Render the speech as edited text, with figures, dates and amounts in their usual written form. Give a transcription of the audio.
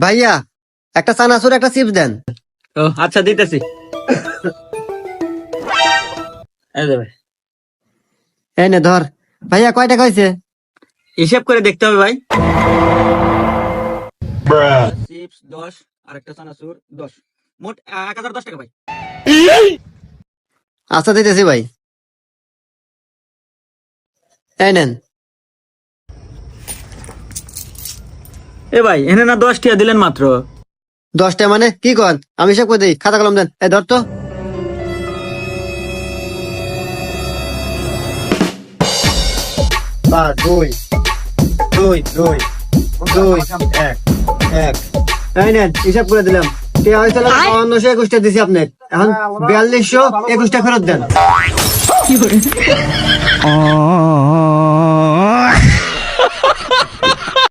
ভাইয়া একটা চানাচুর একটা চিপস দেন। ও আচ্ছা দিতেছি। এই নে ধর। ভাইয়া কয় টাকা হয়েছে? হিসেব করে দেখতে হবে ভাই। চিপস 10 আর একটা চানাচুর 10, মোট 1010 টাকা ভাই। আচ্ছা দিতেছি ভাই, এই নেন। এ ভাই এনে না 10 টাকা দিলেন মাত্র। 10টা মানে কি কন? আমি হিসাব করে দিই, খাতা কলম দেন। এই ধর তো। দুই দুই দুই দুই এক এক। এই নেন হিসাব করে দিলাম। টিয়া হয়েছিল 5221টা দিছি আপনি, এখন 4221টা ফেরত দেন।